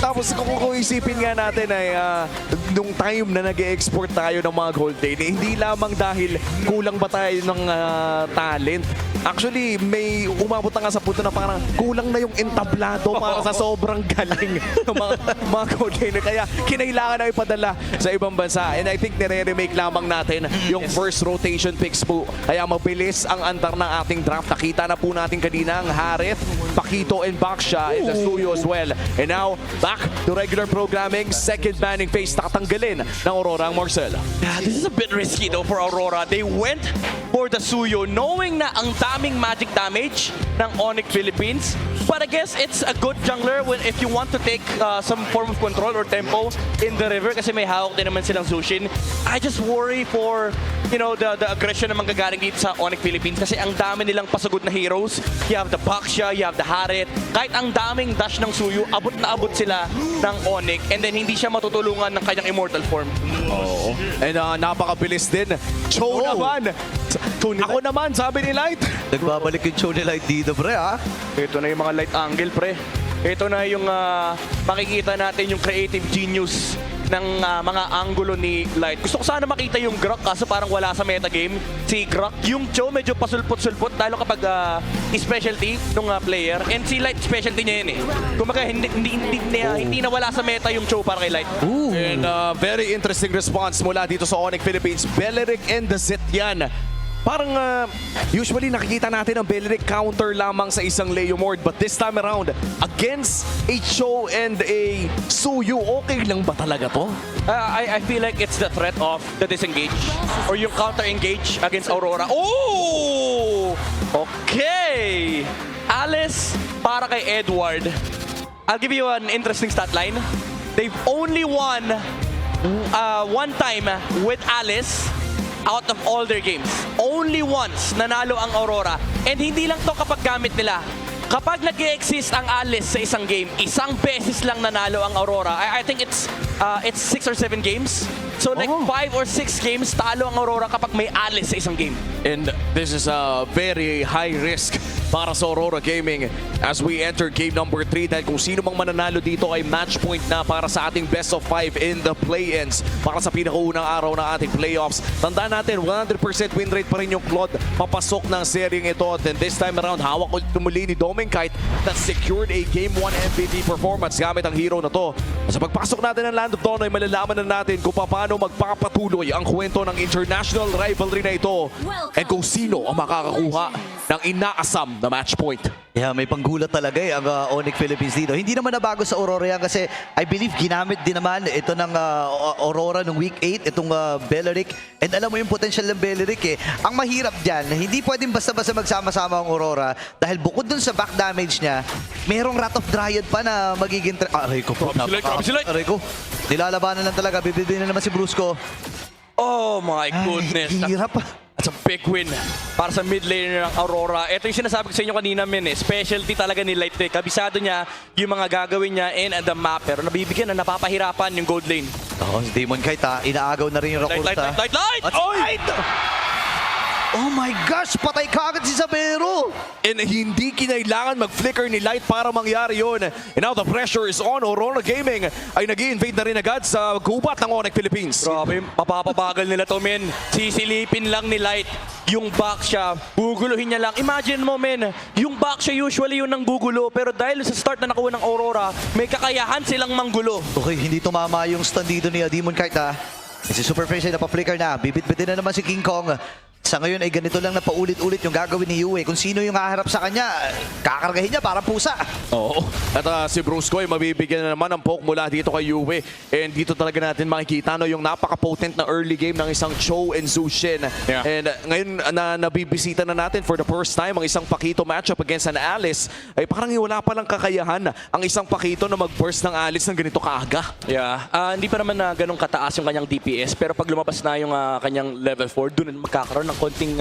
Tapos kung isipin nga natin ay nung time na nag-export tayo ng mga gold lane, hindi lamang dahil kulang ba tayo ng talent. Actually, may umabot na nga sa punto na parang kulang na yung entablado para sa sobrang galing ng mga gold lane. Kaya kinailangan na ipadala sa ibang bansa. And I think nire-remake lamang natin yung first rotation picks po. Kaya mabilis ang andar ng ating draft. Nakita na po natin kanina ang Harith, Pakito, and Baksha, and the Suyo as well. And now, back to regular programming. Second banning phase nakatanggalin ng Aurora ang Marcel. Yeah, this is a bit risky though for Aurora. They went for the Suyo knowing na ang daming magic damage ng Onyx Philippines. But I guess it's a good jungler if you want to take some form of control or tempo in the river kasi may hawak din naman silang Zushin. I just worry for, you know, the aggression na manggagaling dito sa Onyx Philippines kasi ang dami nilang pasugod na heroes. You have the Baksha, you have the Harith. Kahit ang daming dash ng Suyo, abot na abot sila ng Onyx and then hindi siya matutulungan ng kanyang immortal form. Oo. And napakabilis din. Cho naman. Ako naman, sabi ni Light. Nagbabalik yung show ni Light dito, pre, ha? Ito na yung mga light angle, pre. Ito na yung makikita natin yung creative genius ng mga angulo ni Light. Gusto ko sana makita yung Grok kaso parang wala sa metagame. Si Grok, yung Cho medyo pasulpot-sulpot lalo kapag specialty ng player. And si Light specialty niya yun eh. Kumaga hindi na wala sa meta yung Cho para kay Light. And very interesting response mula dito sa Onyx Philippines. Beleric and the Zet yan. Parang usually nakikita natin ang Beleric counter lamang sa isang Leomord. But this time around, against a Cho and a Suyu, okay lang ba talaga to? I feel like it's the threat of the disengage or yung counter-engage against Aurora. Oh! Okay! Alice para kay Edward. I'll give you an interesting stat line. They've only won one time with Alice out of all their games. Only once nanalo ang Aurora. And hindi lang to kapag gamit nila. Kapag nag-exist ang Alice sa isang game, isang beses lang nanalo ang Aurora. I think it's 6 or 7 games. So like 5 or 6 games talo ang Aurora kapag may Alice sa isang game. And this is a very high risk para sa Aurora Gaming as we enter game number 3 dahil kung sino mang mananalo dito ay match point na para sa ating best of 5 in the play-ins para sa pinakaunang araw ng ating playoffs. Tandaan natin, 100% win rate pa rin yung Claude papasok ng seryeng ito. And then this time around, hawak ulit muli ni Domenkite that secured a Game 1 MVP performance gamit ang hero na to. Sa pagpasok natin ng Land of Dawn ay malalaman na natin kung paano magpapatuloy ang kwento ng international rivalry na ito and kung sino ang makakakuha ng inaasam na match point. Yeah, may panggulat talaga ang Onyx Philippines dito. Hindi naman nabago sa Aurora yan kasi I believe ginamit din naman ito ng Aurora nung week 8, itong Beleric. And alam mo yung potential ng Beleric eh. Ang mahirap dyan, hindi pwedeng basta-basta magsama-sama ang Aurora dahil bukod dun sa back damage niya, merong Wrath of Dryad pa na magiging... Aray ko po. Aray ko. Nilalabanan lang talaga. Bibidin na naman si Brusco. Oh my goodness. Ay, hirap. That's a big win para sa mid laner ng Aurora. Ito yung sinasabi ko sa inyo kanina, men. Specialty talaga ni Light. Kabisado niya yung mga gagawin niya in the map. Pero nabibigyan na napapahirapan yung gold lane. Oh, si Daemonkite inaagaw na rin yung Rakurta. Light! Oy! Oh my gosh! Patay kagad si Sabero! And hindi kinailangan mag-flicker ni Light para mangyari yun. And now the pressure is on. Aurora Gaming ay nag-i-invade na rin agad sa gubat ng Onyx Philippines. Grabe, mapapabagal nila to, men. Sisilipin lang ni Light yung Baksha. Guguluhin niya lang. Imagine mo, men, yung Baksha usually yun ang gugulo. Pero dahil sa start na nakuha ng Aurora, may kakayahan silang manggulo. Okay, hindi tumama yung stun dito ni Daemonkite ha. Si Super Fresh ay napaflicker na. Bibit-bitin na naman si King Kong. Sa ngayon ay ganito lang na paulit-ulit yung gagawin ni Yue. Kung sino yung haharap sa kanya, kakargahin niya para pusa. Oo. At si Brusco ay mabibigyan na naman ng poke mula dito kay Yue. And dito talaga natin makikita yung napaka-potent na early game ng isang Cho and Zushin. Yeah. And ngayon na nabibisita na natin for the first time ang isang Pakito matchup against an Alice, ay parang wala palang kakayahan ang isang Pakito na mag-burst ng Alice ng ganito kaaga. Yeah. Hindi pa naman na ganun kataas yung kanyang DPS. Pero pag lumabas na yung kanyang level 4, doon magkakaroon ng konting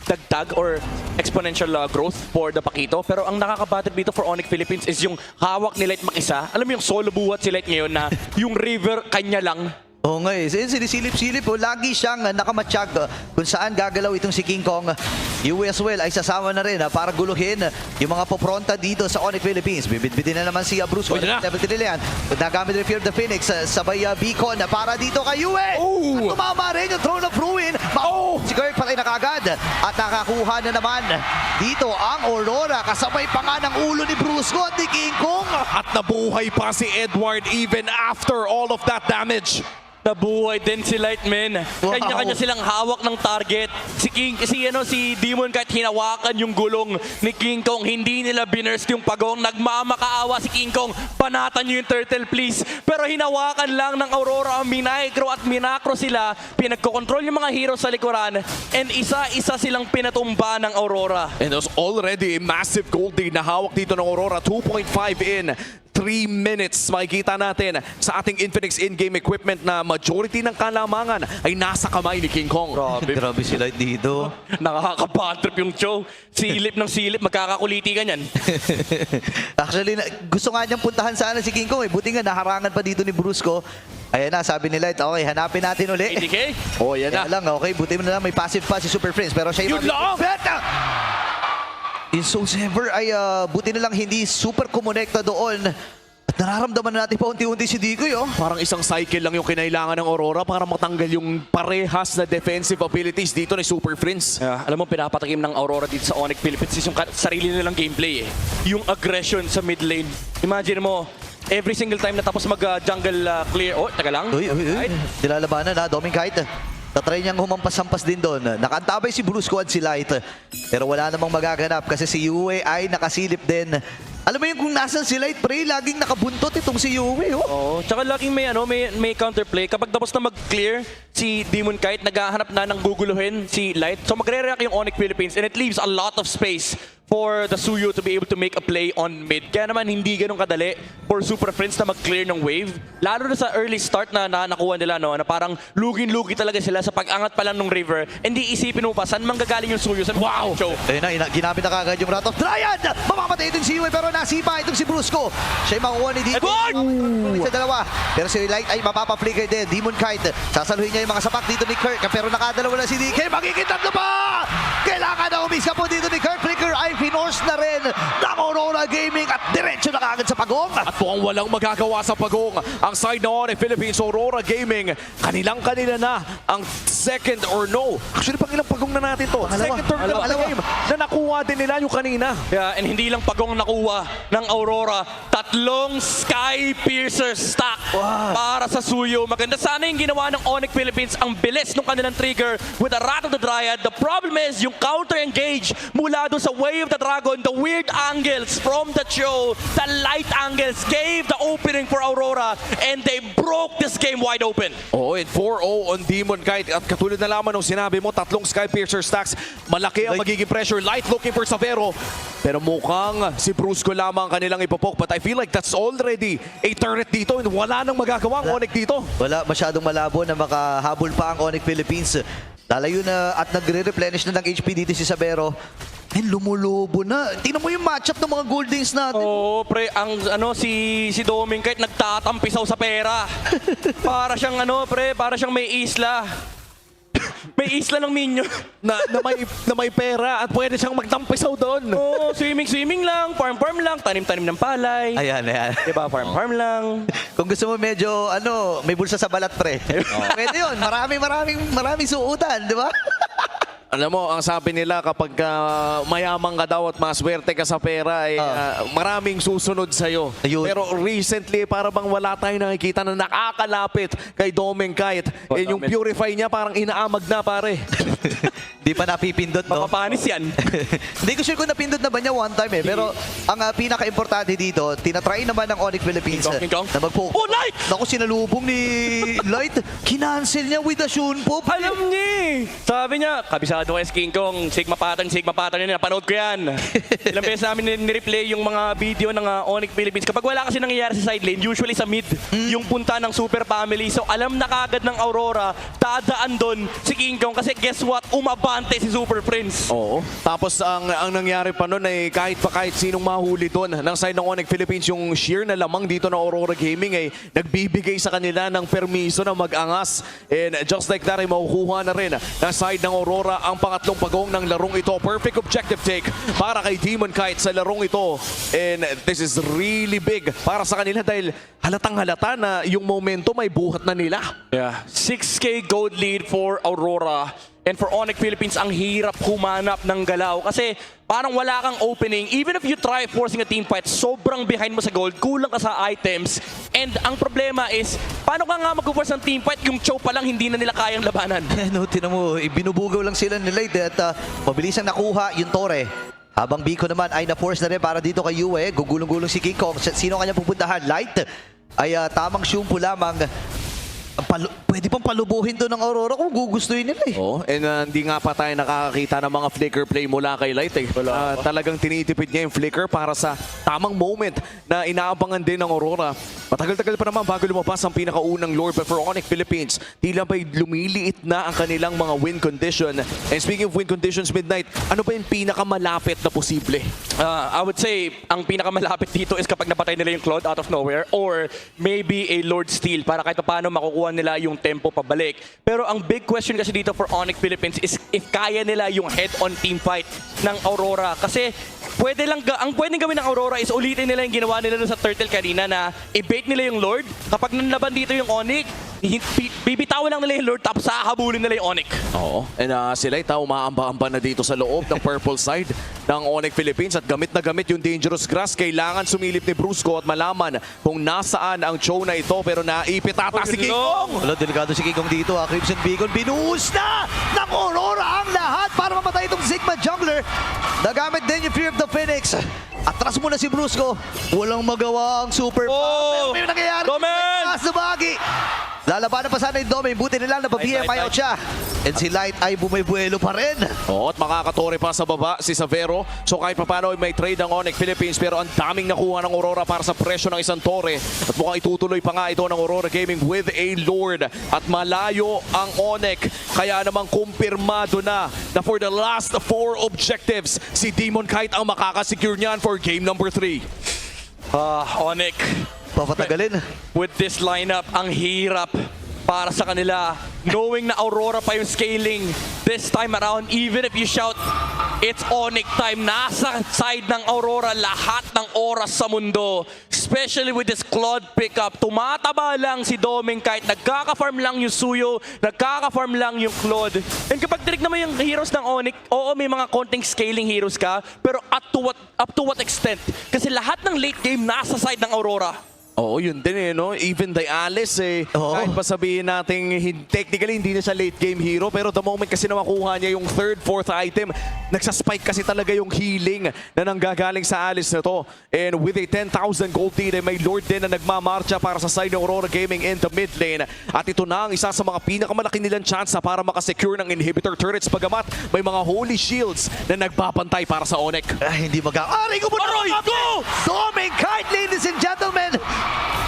dagdag or exponential growth for the Pakito. Pero ang nakakabatid dito for Onyx Philippines is yung hawak ni Light mag-isa. Alam mo yung solo buhat si Light ngayon na yung river kanya lang. Oo nga eh. Sinisilip-silip. Lagi siyang nakamatsyag kung saan gagalaw itong si King Kong. You as well ay sasama na rin para guluhin yung mga popronta dito sa Onyx Philippines. Bibitbitin na naman si Brusco. Pwede na. Yan. Nagamit rin Fear of the Phoenix. Sabay Beacon para dito kay Yue. Oh! At tumama rin yung Throne of Ruin. Si Kirk patay na kagad. At nakakuha na naman dito ang Aurora. Kasabay pa nga ng ulo ni Brusco at ni King Kong. At nabuhay pa si Edward even after all of that damage. Nabuhay din si Lightman. Wow. Kanya-kanya silang hawak ng target. Si Demon kahit hinawakan yung gulong ni King Kong, hindi nila binurst yung pagong. Nagmamakaawa si King Kong. Panatan niyo yung turtle please. Pero hinawakan lang ng Aurora ang minacro at minacro sila. Pinagkocontrol yung mga heroes sa likuran. And isa-isa silang pinatumba ng Aurora. And there's already a massive gold lead na hawak dito ng Aurora. 2.5 in 3 minutes. Makikita natin sa ating Infinix in-game equipment na majority ng kalamangan ay nasa kamay ni King Kong. Grabe si Light dito. Nakaka-bad trip yung show. Silip ng silip, magkakakuliti ka niyan. Actually, gusto nga niyang puntahan sana si King Kong. Buti nga naharangan pa dito ni Brusco. Ayan na, sabi ni Light, okay, hanapin natin uli. ATK? Oh, yan na. Yan lang, okay, buti mo na lang may passive pa si Super Prince. Pero siya Yun lang! In Souls Ever ay buti na lang hindi super kumonekta doon. At nararamdaman na natin paunti-unti si Dikoy, oh. Parang isang cycle lang yung kinailangan ng Aurora para matanggal yung parehas na defensive abilities dito ni Super Prince. Alam mo, pinapatakim ng Aurora dito sa Onyx Philippines is yung sarili nilang gameplay eh. Yung aggression sa mid lane. Imagine mo, every single time na tapos mag-jungle clear. Oh, taga lang. Uy. Right? Nilalabanan na, Doming Kite. Tatry niyang humampas-hampas din doon. Nakaantabay si Brusco at si Light. Pero wala namang magaganap kasi si Yue ay nakasilip din. Alam mo yung kung nasan si Light, pre, laging nakabuntot itong si Yue. Oh. Oo, tsaka laging may counterplay. Kapag tapos na mag-clear si Demon Kite, naghahanap na ng guguluhin si Light. So magre-react yung Onyx Philippines and it leaves a lot of space for the Suyo to be able to make a play on mid. Kaya naman hindi ganun kadali for Super Friends na mag-clear ng wave. Lalo na sa early start na nakuha nila, no, na parang lugin-lugi talaga sila sa pag-angat pa lang ng river. Hindi isipin mo pa, saan manggagaling yung Suyo? Saan Wow! show? Ayun na, ginamit na kagad yung Wrath of Dryad. Mamamatay itong si Yue pero nasipa itong si Brusco. Siya yung makukuha ni Dikoy. Edward! Sa dalawa. Pero si Light ay mapapa-flicker din. Demon Kite. Sasaluhin niya yung mga sapak dito ni Kirk. Pero nakadalawa na si DK. Magigitatlo pa! Kailangan na umisa po dito ni Kirk. Flicker ay finorce na rin ng Aurora Gaming at diretso na kagad sa pagong. At mukhang walang magagawa sa pagong. Ang side na Onyx Philippines, Aurora Gaming, kanila na ang second or no. Actually, pang ilang pagong na natin to? Second or no game na nakuha din nila yung kanina. Yeah, and hindi lang pagong nakuha ng Aurora, 3 Sky Piercer stack para sa Suyo. Maganda sana yung ginawa ng Onyx Philippines. Ang bilis ng kanilang trigger with the Wrath of the Dryad. The problem is yung counter-engage mula doon sa Way of the Dragon, the weird angles from the show, the light angles gave the opening for Aurora and they broke this game wide open. Oo, and 4-0 on Demon Kite. At katulad na lamang nung sinabi mo, 3 Sky Piercer stacks. Malaki ang magiging pressure. Light looking for Savero. Pero mukhang si Brusco lamang kanilang ipopok. But I feel like that's already a turret dito. And wala nang magagawa ang Onyx dito. Wala masyadong malabo na makahabol pa ang Onyx Philippines. Lalayo na at nagre-replenish na ng HP dito si Sabero. And lumulubo na. Tingnan mo yung matchup ng mga Goldings natin. Oo, pre, ang si Doming kahit nagtatampisaw sa pera. Para siyang para siyang may isla. May isla ng minion. Na may pera at pwede siyang magtampisaw doon. Oo, swimming lang, farm lang, tanim ng palay. Ayan. Diba, farm lang. Kung gusto mo medyo, may bulsa sa balat, pre. Pwede yun. Maraming suutan, di ba? Alam mo, ang sabi nila kapag mayaman ka daw at maswerte ka sa pera, ay maraming susunod sa'yo. Ayun. Pero recently, para bang wala tayong nakikita na nakakalapit kay Doming Kite. And yung purify niya parang inaamag na, pare. Di pa napipindot, no? Papapanis yan. Hindi ko sure kung napindot na ba niya one time, eh. Pero ang pinaka-importante dito, tinatry naman ng Onyx Philippines King Kong. na magpo... Oh, Light! Naku, sinalubong ni Light. Kinancel niya with the Shunpop. Alam niya. Sabi niya, kabisado kay King Kong, Sigma pattern yun. Napanood ko yan. Ilang beses namin ni-replay yung mga video ng Onyx Philippines. Kapag wala kasi nangyayari sa side lane, usually sa mid, yung punta ng Super Family. So alam na kagad ng Aurora, dadaan doon si King Kong. Kasi guess what? Umaba abante si Super Prince. Oo. Tapos ang nangyari pa noon ay kahit sinong mahuli doon ng side ng Onyx Philippines, yung sheer na lamang dito ng Aurora Gaming ay nagbibigay sa kanila ng permiso na mag-angas. And just like that ay makukuha na rin ng side ng Aurora ang pangatlong pagong ng larong ito. Perfect objective take para kay Demon Kite sa larong ito. And this is really big para sa kanila dahil halatang halata na yung momentum ay buhat na nila. Yeah. 6K gold lead for Aurora. And for Onyx Philippines, ang hirap humanap ng galaw. Kasi parang wala kang opening. Even if you try forcing a team fight, sobrang behind mo sa gold, kulang ka sa items. And ang problema is, paano ka nga mag-force ng team fight? Yung chow pa lang, hindi na nila kayang labanan. Ano, tinan mo, binubugaw lang sila ni Light at mabilis ang nakuha yung Torre. Habang Biko naman ay na-force na rin para dito kay Yue. Gugulong-gulong si King Kong. Sino kanya pupuntahan? Light ay tamang shumpo lamang. Pwede pang palubuhin to ng Aurora kung gugustuhin nila eh. Oh, and hindi nga pa tayo nakakakita ng mga flicker play mula kay Light. Talagang tinitipid niya yung flicker para sa tamang moment na inaabangan din ng Aurora. Matagal-tagal pa naman bago lumabas ang pinakaunang Lord, but for Onyx Philippines, tila ba'y lumiliit na ang kanilang mga win condition. And speaking of win conditions, Midnight, ano ba yung pinakamalapit na posible? I would say, ang pinakamalapit dito is kapag napatay nila yung Claude out of nowhere or maybe a Lord Steal para kahit paano makukuha nila yung tempo pabalik. Pero ang big question kasi dito for Onyx Philippines is if kaya nila yung head-on team fight ng Aurora. Kasi ang pwedeng gawin ng Aurora is ulitin nila yung ginawa nila sa Turtle kanina na i-bait nila yung Lord. Kapag nanlaban dito yung Onyx, bibitawan lang nila yung Lord tapos hahabulin nila yung Onyx. Oo. And sila umaamba-amba na dito sa loob ng purple side ng Onyx Philippines at gamit na gamit yung Dangerous Grass. Kailangan sumilip ni Brusco at malaman kung nasaan ang chow na ito pero naipit ata si King Kong. Wala, delikado si King Kong dito. Crimson Beacon, binuhos na ng Aurora ang lahat para mamatay itong Sigma Jungler. Nagamit din yung Fear of the Phoenix. Atras muna si Brusco. Walang magawa ang Super. Pero may nangyayari. Domen! Subagi. Lalabanan pa sana yung Domain. Buti nila na pa-BMI out siya. And si Light ay bumibuelo pa rin. Oo, at makakatore pa sa baba si Savero. So kahit pa paano may trade ang Onyx Philippines pero ang daming nakuha ng Aurora para sa presyo ng isang tore. At mukhang itutuloy pa nga ito ng Aurora Gaming with a Lord. At malayo ang Onyx. Kaya namang kumpirmado na for the last 4 objectives, si Demon Kite ang makakasecure niyan for game number 3. Onyx. Papatagalin. With this lineup, ang hirap para sa kanila. Knowing na Aurora pa yung scaling this time around, even if you shout, it's Onyx time. Nasa side ng Aurora lahat ng oras sa mundo. Especially with this Claude pickup. Tumataba lang si Doming kahit nagkaka-farm lang yung Suyo, nagkaka-farm lang yung Claude. And kapag tinignan mo yung heroes ng Onyx, oo, may mga konting scaling heroes ka, pero up to what extent? Kasi lahat ng late game nasa side ng Aurora. Oo, yun din no? Even Dialis Oo. kahit pa sabihin natin, technically hindi na siya late game hero, pero the moment kasi na makuha niya yung 3rd, 4th item, nagsaspike kasi talaga yung healing na nanggagaling sa Alice na to. And with a 10,000 gold lead, may Lord din na nagmamarcha para sa side ng Aurora Gaming in the mid lane. At ito na ang isa sa mga pinakamalaki nilang chance para makasecure ng inhibitor turrets, bagamat may mga holy shields na nagbabantay para sa Onyx. Hindi mag-aari ko muna. Aroy ko! Doming Kite, ladies and gentlemen.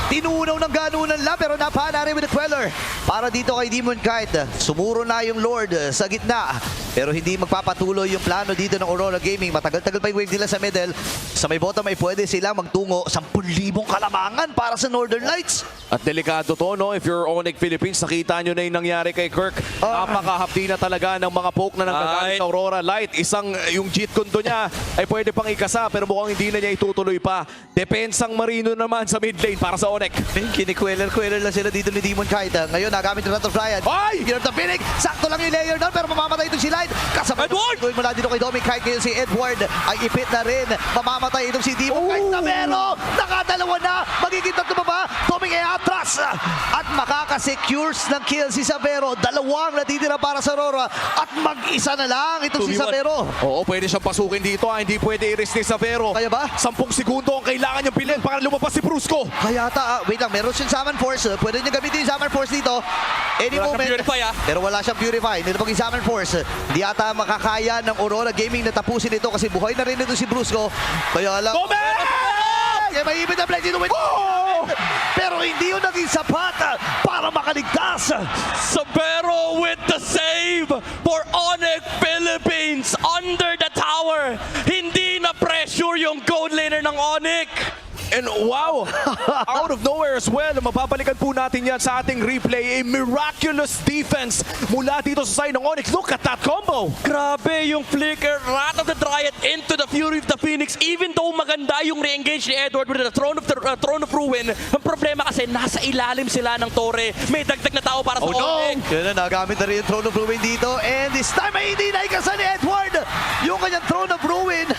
Tinunaw ng ganunan lang pero napahanari with the Queller. Para dito kay Demon Kite. Sumuro na yung Lord sa gitna. Pero hindi magpapatuloy yung plano dito ng Aurora Gaming. Matagal-tagal pa yung wave nila sa middle. Sa may bottom ay pwede sila magtungo 10,000 kalamangan para sa Northern Lights. At delikado to, no? If you're Onyx Philippines, nakita nyo na yung nangyari kay Kirk. Napakahapdi na talaga ng mga poke na nanggagaling sa Aurora. Light, yung Jeet Kundo niya ay pwede pang ikasa pero mukhang hindi na niya itutuloy pa. Depensang Marino naman sa mid lane para sa Onyx. Kini-Queller lang sila dito ni Demon Kite. Ngayon nagamit yung Rat of Ryan. Ay! Fear of the Phoenix. Sakto lang yung layer doon pero mamamatay itong si Light. Kasama Edward! Gawin mula dito kay Doming Kite. Ngayon si Edward ay ipit na rin. Mamamatay itong si Demon Kite na pero nakadalawa na. Magiging tatlo pa ba? Doming ay atras. At makakasecures ng kill si Savero. Dalawang natitira para sa Aurora. At mag-isa na lang itong si 2v1. Savero. Oo, pwede siyang pasukin dito. Hindi pwede i-risk ni Savero. Kaya ba? 10 segundo ang kailangan niyang bilhin para lumabas si Brusco. Kaya wait lang, meron siyang Summon Force. Pwede niya gamitin yung Summon Force dito. Any Wala siyang moment. Purify, Pero wala siyang Purify. Nilabag yung Summon Force. Hindi ata makakaya ng Aurora Gaming na tapusin ito kasi buhay na rin ito si Brusco. Kaya lang... Kaya may ibig na play dito with... Pero hindi yun naging sapat para makaligtas. Sabero with the save for Onyx Philippines. Lance under the tower. Hindi na pressure yung gold laner ng Onyx. And wow, out of nowhere as well, mapapalikan po natin yan sa ating replay. A miraculous defense mula dito sa side ng Onyx. Look at that combo! Grabe yung flicker, Wrath of the Dryad into the Fury of the Phoenix. Even though maganda yung re-engage ni Edward with the Throne of Ruin, ang problema kasi nasa ilalim sila ng torre. May dagdag na tao para sa Onyx. Yun na, nagamit na rin yung Throne of Ruin dito. And this time ay hindi naikasan ni Edward yung kanyang Throne of Ruin.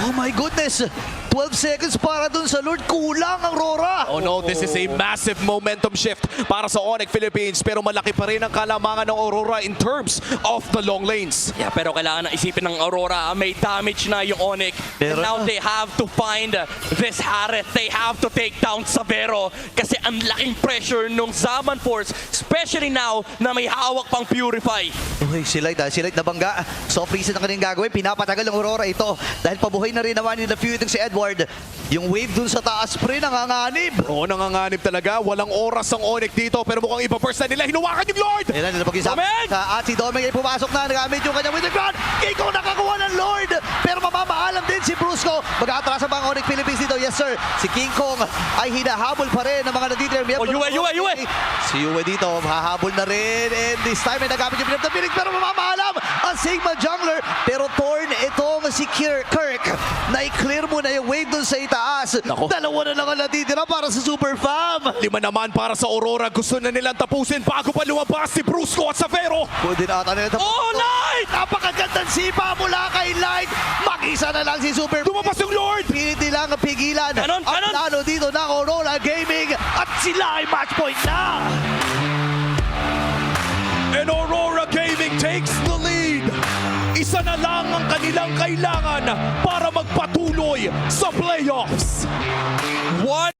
Oh my goodness! 12 seconds para dun sa Lord. Kulang ang Aurora. Oh no, this is a massive momentum shift para sa Onyx Philippines. Pero malaki pa rin ang kalamangan ng Aurora in terms of the long lanes. Yeah, pero kailangan na isipin ng Aurora, may damage na yung Onyx. Pero- And now they have to find this Hareth. They have to take down Sabero kasi ang laking pressure nung Zaman Force, especially now na may hawak pang Purify. Uy, silay na bangga. Soft reset ang kanyang gagawin. Pinapatagal ng Aurora ito. Dahil pabuhay na rin naman yung na-feuding si Edward. Yung wave dun sa taas pre, nanganganib. Oo, nanganganib talaga. Walang oras ang Onyx dito. Pero mukhang ipa-first na nila. Hinuwakan yung Lord! Ayan na, nilapag-isap. Domeng! At si Domeng ay pumasok na. Nagamit yung kanyang with the ground. Ikaw nakakuha ng Lord. Pero mamamaalam din si Brusco. Mag-aatrasa pa ang Onyx Philippines dito. Yes sir. Si King Kong ay hinahabol pa rin ng mga nandito. Oh, Yue! Si Yue dito, hahabol na rin. And this time ay nagamit yung pinag na pinig. Pero mamamaalam ang Sigma Jungler. Pero torn itong si Kirk. Na-clear mo na yung wave dun sa itaas. Nako. Dalawa na lang ang natitira para sa Super Fam. 5 naman para sa Aurora. Gusto na nilang tapusin bago pa lumabas si Brusco at Savero. Pwede na ata nila Oh, Light! Napakagandang sipa mula kay Light. Mag-isa na lang si Super. Lumabas yung Lord! Pilit nilang pigilan. Ganon! At lalo dito ng Aurora Gaming. At sila ay match point na. And Aurora Gaming takes the lead. Isa na lang ang kanilang kailangan para magpatuloy sa playoffs. One